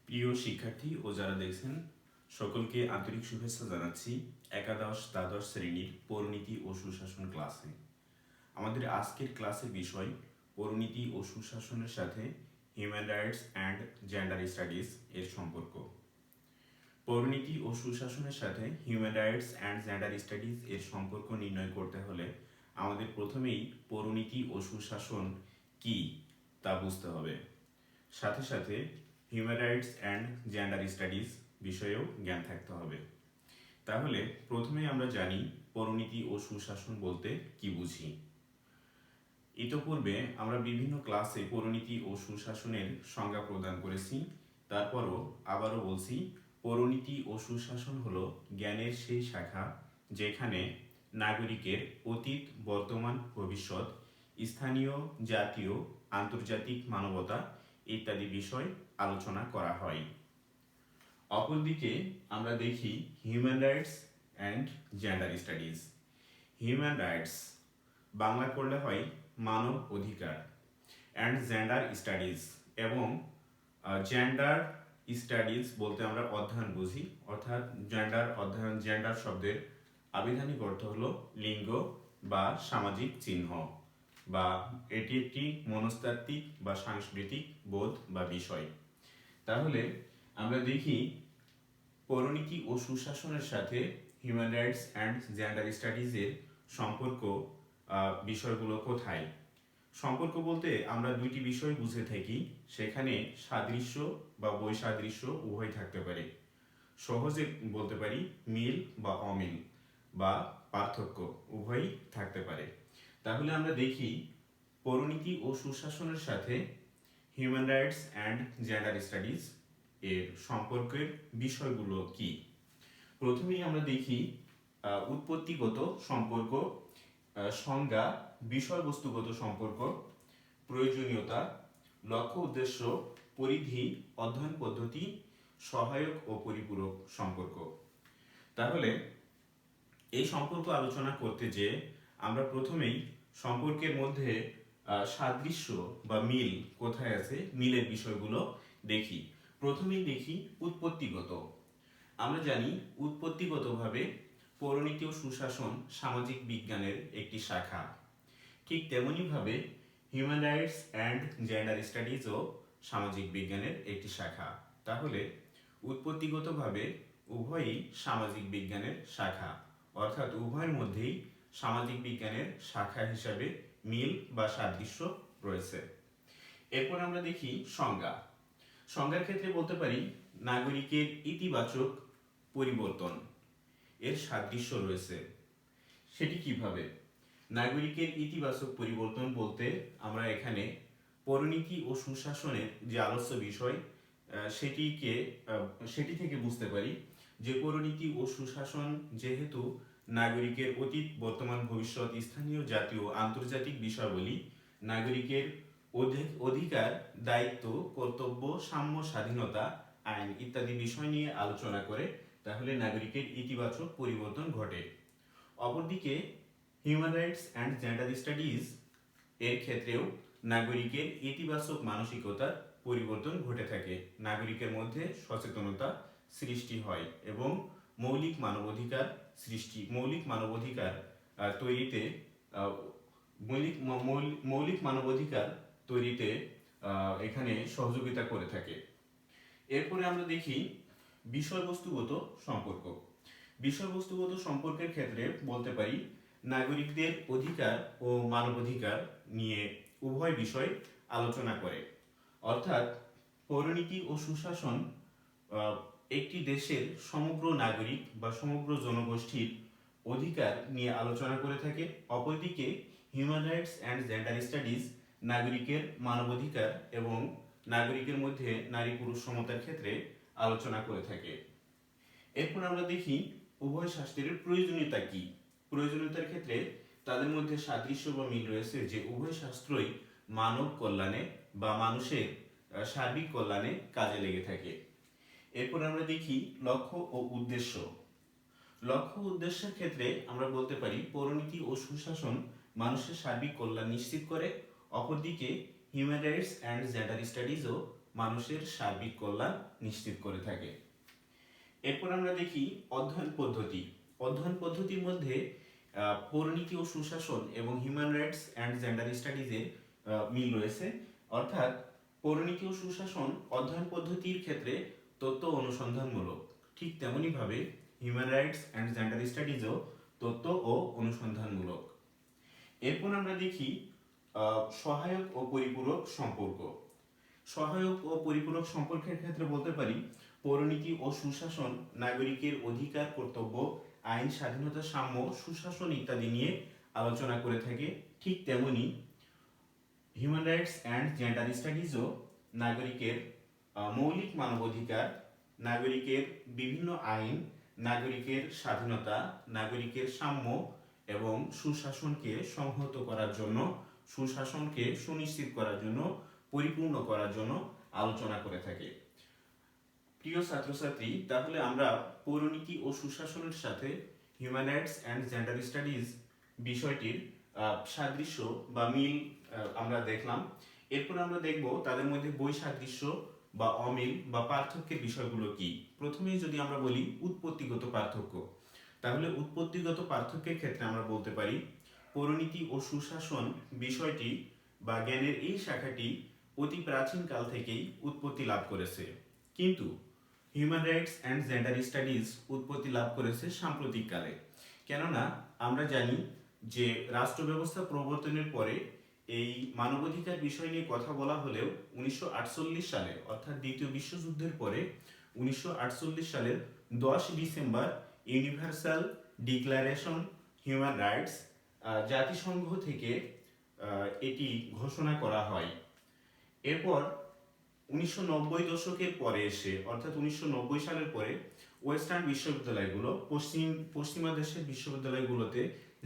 প্রিয় শিক্ষার্থী ও যারা দেখছেন সকলকে আন্তরিক শুভেচ্ছা জানাচ্ছি একাদশ দ্বাদশ শ্রেণীর পরিনীতি ও সুশাসন ক্লাসে। আমাদের আজকের ক্লাসের বিষয় পরিনীতি ও সুশাসনের সাথে human rights and gender studies এর সম্পর্ক। পরিনীতি ও সুশাসনের সাথে human rights and gender studies এর সম্পর্ক নির্ণয় করতে হলে আমাদের প্রথমেই পরিনীতি ও সুশাসন কি তা বুঝতে হবে। সাথে সাথে human rights and gender studies বিষয়েও জ্ঞান থাকতে হবে। তাহলে প্রথমে আমরা জানি পরিনীতি ও সুশাসন বলতে কি বুঝি। ইতোপূর্বে আমরা বিভিন্ন ক্লাসে পরিনীতি ও সুশাসনের সংজ্ঞা প্রদান করেছি। তারপরও আবারও বলছি, পরিনীতি ও সুশাসন হলো জ্ঞানের সেই শাখা যেখানে নাগরিকের অতীত, বর্তমান, ভবিষ্যৎ, স্থানীয়, জাতীয়, আন্তর্জাতিক মানবতা ইত্যাদি বিষয় আলোচনা করা হয়। অপরদিকে আমরা দেখি human rights and gender studies. Human rights Bangla করলে হয় মানব অধিকার, অ্যান্ড জেন্ডার স্টাডিজ, এবং জেন্ডার স্টাডিজ বলতে আমরা অধ্যয়ন বুঝি, অর্থাৎ জেন্ডার অধ্যয়ন, জেন্ডার শব্দের আবিধানিক অর্থ হলো লিঙ্গ বা সামাজিক চিহ্ন, বা এটি একটি মনস্তাত্ত্বিক বা সাংস্কৃতিক বোধ বা বিষয়। তাহলে আমরা দেখি পরিনীতি ও সুশাসনের সাথে হিউম্যান রাইটস অ্যান্ড জেন্ডার স্টাডিজের সম্পর্ক বিষয়গুলো কোথায়। সম্পর্ক বলতে আমরা দুইটি বিষয় বুঝে থাকি, সেখানে সাদৃশ্য বা বৈসাদৃশ্য উভয় থাকতে পারে। সহজে বলতে পারি মিল বা অমিল বা পার্থক্য উভয়ই থাকতে পারে। তাহলে আমরা দেখি পরিনীতি ও সুশাসনের সাথে human rights and gender studies এর সম্পর্কের বিষয়গুলো কি। প্রথমেই আমরা দেখি উৎপত্তিগত সম্পর্ক, সংজ্ঞা, বিষয়বস্তুগত সম্পর্ক, প্রয়োজনীয়তা, লক্ষ্য উদ্দেশ্য, পরিধি, অধ্যয়ন পদ্ধতি, সহায়ক ও পরিপূরক সম্পর্ক। তাহলে এই সম্পর্ক আলোচনা করতে যে আমরা প্রথমেই সম্পর্কের মধ্যে সাদৃশ্য বা মিল কোথায় আছে, মিলের বিষয়গুলো দেখি। প্রথমেই দেখি উৎপত্তিগত। আমরা জানি উৎপত্তিগতভাবে পরিনীতি ও সুশাসন সামাজিক বিজ্ঞানের একটি শাখা। ঠিক তেমনিভাবে হিউম্যান রাইটস অ্যান্ড জেন্ডার স্টাডিজও সামাজিক বিজ্ঞানের একটি শাখা। তাহলে উৎপত্তিগতভাবে উভয়ই সামাজিক বিজ্ঞানের শাখা, অর্থাৎ উভয়ের মধ্যেই সামাজিক বিজ্ঞানের শাখা হিসাবে মিল বা সাদৃশ্য রয়েছে। এরপর আমরা দেখি সংজ্ঞা। সংজ্ঞার ক্ষেত্রে বলতে পারি নাগরিকের ইতিবাচক পরিবর্তন এর সাদৃশ্য রয়েছে। সেটি কিভাবে? নাগরিকের ইতিবাচক পরিবর্তন বলতে আমরা এখানে পরিনীতি ও সুশাসনের যে আলোচ্য বিষয় সেটি থেকে বুঝতে পারি যে পরিনীতি ও সুশাসন যেহেতু নাগরিকের অতীত, বর্তমান, ভবিষ্যৎ, স্থানীয়, জাতীয়, আন্তর্জাতিক বিষয়াবলী, নাগরিকের অধিকার, দায়িত্ব, কর্তব্য, সাম্য, স্বাধীনতা, আইন ইত্যাদি বিষয় নিয়ে আলোচনা করে, তাহলে নাগরিকের ইতিবাচক পরিবর্তন ঘটে। অপরদিকে human rights and gender studies এর ক্ষেত্রেও নাগরিকের ইতিবাচক মানসিকতার পরিবর্তন ঘটে থাকে, নাগরিকের মধ্যে সচেতনতা সৃষ্টি হয় এবং মৌলিক মানবাধিকার তৈরিতে এখানে সহযোগিতা করে থাকে। এরপরে আমরা দেখি বিষয়বস্তুগত সম্পর্ক। বিষয়বস্তুগত সম্পর্কের ক্ষেত্রে বলতে পারি নাগরিকদের অধিকার ও মানবাধিকার নিয়ে উভয় বিষয় আলোচনা করে, অর্থাৎ পরিনীতি ও সুশাসন একটি দেশের সমগ্র নাগরিক বা সমগ্র জনগোষ্ঠীর অধিকার নিয়ে আলোচনা করে থাকে। অপরদিকে human rights and gender studies নাগরিকের মানবাধিকার এবং নাগরিকের মধ্যে নারী পুরুষ সমতার ক্ষেত্রে আলোচনা করে থাকে। এরপর আমরা দেখি উভয় শাস্ত্রের প্রয়োজনীয়তা কি। প্রয়োজনীয়তার ক্ষেত্রে তাদের মধ্যে সাদৃশ্য বা মিল রয়েছে যে উভয় শাস্ত্রই মানব কল্যাণে বা মানুষের সার্বিক কল্যাণে কাজে লেগে থাকে। এরপর আমরা দেখি লক্ষ্য ও উদ্দেশ্য। লক্ষ্য উদ্দেশ্যের ক্ষেত্রে আমরা বলতে পারি পরিনীতি ও সুশাসন মানুষের সার্বিক কল্যাণ নিশ্চিত করে, অপরদিকে হিউম্যান রাইটস অ্যান্ড জেন্ডার স্টাডিজও মানুষের সার্বিক কল্যাণ নিশ্চিত করে থাকে। এরপর আমরা দেখি অধ্যয়ন পদ্ধতি। অধ্যয়ন পদ্ধতির মধ্যে পৌরনীতি ও সুশাসন এবং হিউম্যান রাইটস অ্যান্ড জেন্ডার স্টাডিজের মিল রয়েছে। অর্থাৎ পৌরনীতি ও সুশাসন অধ্যয়ন পদ্ধতির ক্ষেত্রে তথ্য অনুসন্ধানমূলক, ঠিক তেমনিভাবে হিউম্যান রাইটস অ্যান্ড জেন্ডার স্টাডিজও তথ্য ও অনুসন্ধানমূলক। এরপর আমরা দেখি সহায়ক ও পরিপূরক সম্পর্ক। সহায়ক ও পরিপূরক সম্পর্কের ক্ষেত্রে বলতে পারি পৌরনীতি ও সুশাসন নাগরিকের অধিকার, কর্তব্য, আইন, স্বাধীনতা, সাম্য, সুশাসন ইত্যাদি নিয়ে আলোচনা করে থাকে। ঠিক তেমনি হিউম্যান রাইটস অ্যান্ড জেন্ডার স্টাডিজও নাগরিকের মৌলিক মানবাধিকার, নাগরিকের বিভিন্ন আইন, নাগরিকের স্বাধীনতা, নাগরিকের সাম্য এবং সুশাসনকে সংহত করার জন্য, সুশাসনকে সুনিশ্চিত করার জন্য, পরিপূর্ণ করার জন্য আলোচনা করে থাকে। প্রিয় ছাত্রছাত্রী, তাহলে আমরা পৌরনীতি ও সুশাসনের সাথে human rights and gender studies বিষয়টির সাদৃশ্য বা মিল আমরা দেখলাম। এরপর আমরা দেখব তাদের মধ্যে বৈসাদৃশ্য বা অমিল বা পার্থক্যের বিষয়গুলো কি। প্রথমেই যদি আমরা বলি উৎপত্তিগত পার্থক্য, তাহলে উৎপত্তিগত পার্থক্যের ক্ষেত্রে আমরা বলতে পারি পৌরনীতি ও সুশাসন বিষয়টি বা জ্ঞানের এই শাখাটি অতি প্রাচীন কাল থেকেই উৎপত্তি লাভ করেছে, কিন্তু human rights and gender studies উৎপত্তি লাভ করেছে সাম্প্রতিক কালে। কেননা আমরা জানি যে রাষ্ট্র ব্যবস্থা প্রবর্তনের পরে এই মানবাধিকার বিষয় নিয়ে কথা বলা হলেও 1948 সালে অর্থাৎ দ্বিতীয় বিশ্বযুদ্ধের পরে 1948 সালের 10 December universal declaration human rights জাতিসংঘ থেকে এটি ঘোষণা করা হয়। এরপর 1990 দশকের পরে এসে অর্থাৎ 1990 সালের পরে ওয়েস্টার্ন বিশ্ববিদ্যালয়গুলো, পশ্চিমা দেশের বিশ্ববিদ্যালয়গুলোতে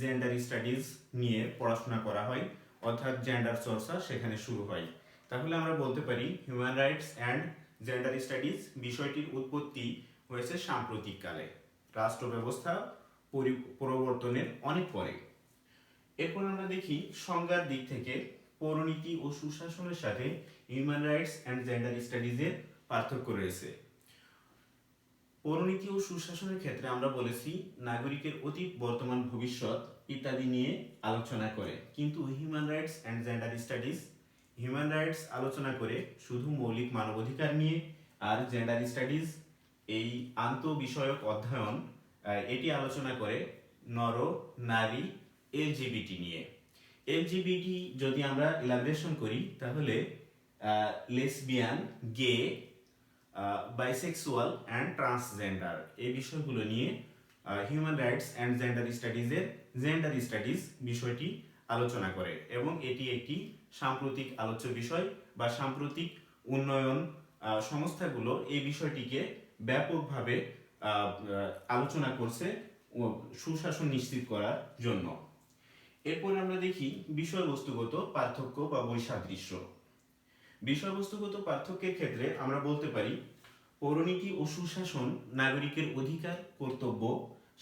জেন্ডার স্টাডিজ নিয়ে পড়াশোনা করা হয়, অর্থাৎ জেন্ডার চর্চা সেখানে শুরু হয়। তাহলে আমরা বলতে পারি human rights and gender studies বিষয়টির উৎপত্তি হয়েছে সাম্প্রতিক কালে, রাষ্ট্র ব্যবস্থা পরিবর্তনের অনেক পরে। এরপর আমরা দেখি সংজ্ঞার দিক থেকে পৌরনীতি ও সুশাসনের সাথে হিউম্যান রাইটস অ্যান্ড জেন্ডার স্টাডিজের পার্থক্য রয়েছে। পৌরনীতি ও সুশাসনের ক্ষেত্রে আমরা বলেছি নাগরিকের অতীত, বর্তমান, ভবিষ্যৎ ইত্যাদি নিয়ে আলোচনা করে, কিন্তু human rights and gender studies human rights আলোচনা করে শুধু মৌলিক মানবাধিকার নিয়ে, আর জেন্ডার স্টাডিজ এই আন্তঃবিষয়ক অধ্যয়ন এটি আলোচনা করে নর নারী এলজিবিটি নিয়ে। এলজিবিটি যদি আমরা ইলাবরেশন করি তাহলে lesbian, gay, bisexual and transgender এই বিষয়গুলো নিয়ে হিউম্যান রাইটস অ্যান্ড জেন্ডার স্টাডিজের জেন্ডার স্টাডিজ বিষয়টি আলোচনা করে, এবং এটি একটি সাম্প্রতিক আলোচ্য বিষয় বা সাম্প্রতিক উন্নয়ন সংস্থাগুলো এই বিষয়টিকে ব্যাপকভাবে আলোচনা করছে সুশাসন নিশ্চিত করার জন্য। এরপর আমরা দেখি বিষয়বস্তুগত পার্থক্য বা বৈসাদৃশ্য। বিষয়বস্তুগত পার্থক্যের ক্ষেত্রে আমরা বলতে পারি পৌরনীতি ও সুশাসন নাগরিকের অধিকার, কর্তব্য,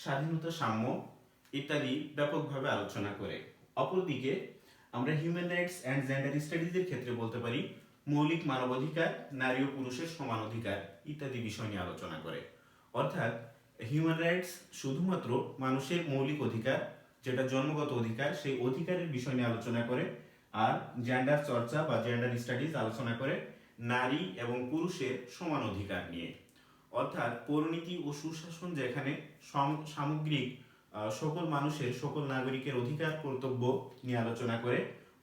স্বাধীনতা, সাম্য ইত্যাদি ব্যাপকভাবে আলোচনা করে। অপরদিকে আমরা হিউম্যান রাইটস অ্যান্ড জেন্ডার স্টাডিজের ক্ষেত্রে বলতে পারি মৌলিক মানবাধিকার, নারী ও পুরুষের সমান অধিকার ইত্যাদি বিষয় নিয়ে আলোচনা করে। অর্থাৎ হিউম্যান রাইটস শুধুমাত্র মানুষের মৌলিক অধিকার, যেটা জন্মগত অধিকার, সেই অধিকারের বিষয় নিয়ে আলোচনা করে, আর জেন্ডার চর্চা বা জেন্ডার স্টাডিজ আলোচনা করে নারী এবং পুরুষের সমান অধিকার নিয়ে। অর্থাৎ পৌরনীতি ও সুশাসন যেখানে সামগ্রিক সকল মানুষের, সকল নাগরিকের অধিকার, কর্তব্য নিয়ে আলোচনা করে,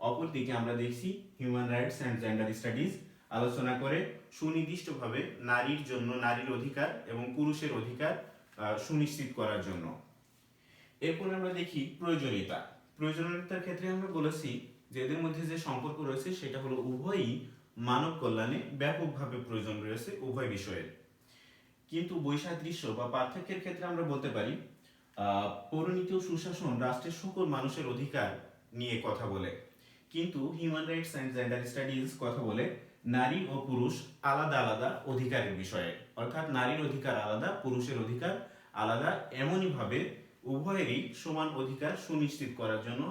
অপরদিকে আমরা দেখছি human rights and gender studies আলোচনা করে সুনির্দিষ্টভাবে নারীর জন্য, নারীর অধিকার এবং পুরুষের অধিকার সুনিশ্চিত করার জন্য। এরপর আমরা দেখি প্রয়োজনীয়তা। প্রয়োজনীয়তার ক্ষেত্রে আমরা বলেছি যে এদের মধ্যে যে সম্পর্ক রয়েছে সেটা হলো উভয়ই মানব কল্যাণে ব্যাপকভাবে প্রয়োজন রয়েছে উভয় বিষয়ের। কিন্তু বৈসাদৃশ্য বা পার্থক্যের ক্ষেত্রে আমরা বলতে পারি পৌরনীতি ও সুশাসন রাষ্ট্রের সকল মানুষের অধিকার নিয়ে কথা বলে, কিন্তু human rights and gender studies কথা বলে নারী ও পুরুষ আলাদা আলাদা অধিকারের বিষয়ে। অর্থাৎ নারীর অধিকার আলাদা, পুরুষের অধিকার আলাদা, এমনই ভাবে উভয়েরই সমান অধিকার সুনিশ্চিত করার জন্য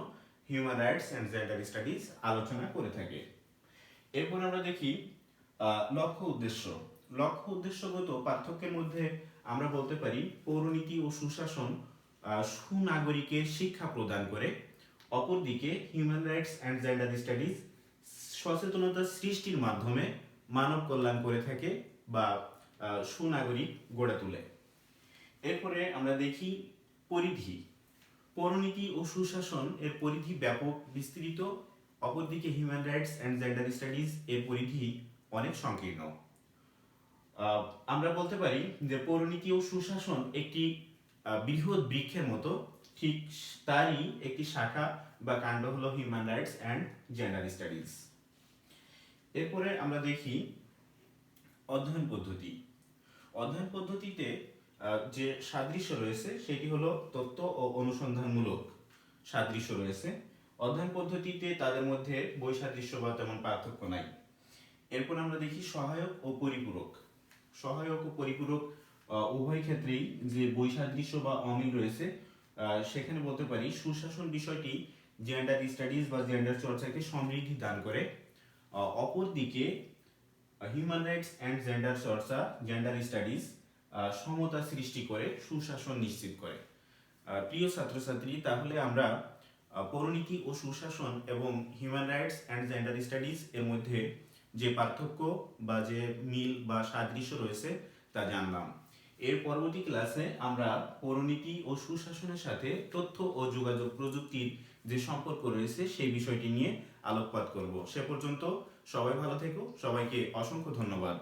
human rights and gender studies আলোচনা করে থাকে। এরপর আমরা দেখি লক্ষ্য উদ্দেশ্যগত পার্থক্যের মধ্যে আমরা বলতে পারি পৌরনীতি ও সুশাসন সুনাগরিকের শিক্ষা প্রদান করে, অপরদিকে human rights and gender studies সচেতনতা সৃষ্টির মাধ্যমে মানব কল্যাণ করে থাকে বা সুনাগরিক গড়ে তোলে। এরপরে আমরা দেখি পরিধি। পৌরনীতি ও সুশাসন এর পরিধি ব্যাপক বিস্তৃত, অপরদিকে human rights and gender studies এর পরিধি অনেক সংকীর্ণ। আমরা বলতে পারি যে পৌরনীতি ও সুশাসন একটি বৃহৎ বৃক্ষের মতো, ঠিক তারই একটি শাখা বা কাণ্ড হলো human rights and gender studies. এরপরে আমরা দেখি অধ্যয়ন পদ্ধতি। অধ্যয়ন পদ্ধতিতে যে সাদৃশ্য রয়েছে সেটি হলো তত্ত্ব ও অনুসন্ধানমূলক সাদৃশ্য রয়েছে। অধ্যয়ন পদ্ধতিতে তাদের মধ্যে বৈসাদৃশ্য বা তেমন পার্থক্য নাই। এরপর আমরা দেখি সহায়ক ও পরিপূরক। সহায়ক ও পরিপূরক উভয় ক্ষেত্রেই যে বৈসাদৃশ্য বা অমিল রয়েছে, সেখানে বলতে পারি সুশাসন বিষয়টি জেন্ডার স্টাডিজ বা জেন্ডার চর্চাকে সমৃদ্ধি দান করে, অপরদিকে হিউম্যান রাইটস অ্যান্ড জেন্ডার চর্চা জেন্ডার স্টাডিজ সমতা সৃষ্টি করে, সুশাসন নিশ্চিত করে। প্রিয় ছাত্রছাত্রী, তাহলে আমরা পৌরনীতি ও সুশাসন এবং human rights and gender studies এর মধ্যে যে পার্থক্য বা যে মিল বা সাদৃশ্য রয়েছে তা জানলাম। এর পরবর্তী ক্লাসে আমরা পৌরনীতি ও সুশাসনের সাথে তথ্য ও যোগাযোগ প্রযুক্তির যে সম্পর্ক রয়েছে সেই বিষয়টি নিয়ে আলোকপাত করব। সে পর্যন্ত সবাই ভালো থেকো, সবাইকে অসংখ্য ধন্যবাদ।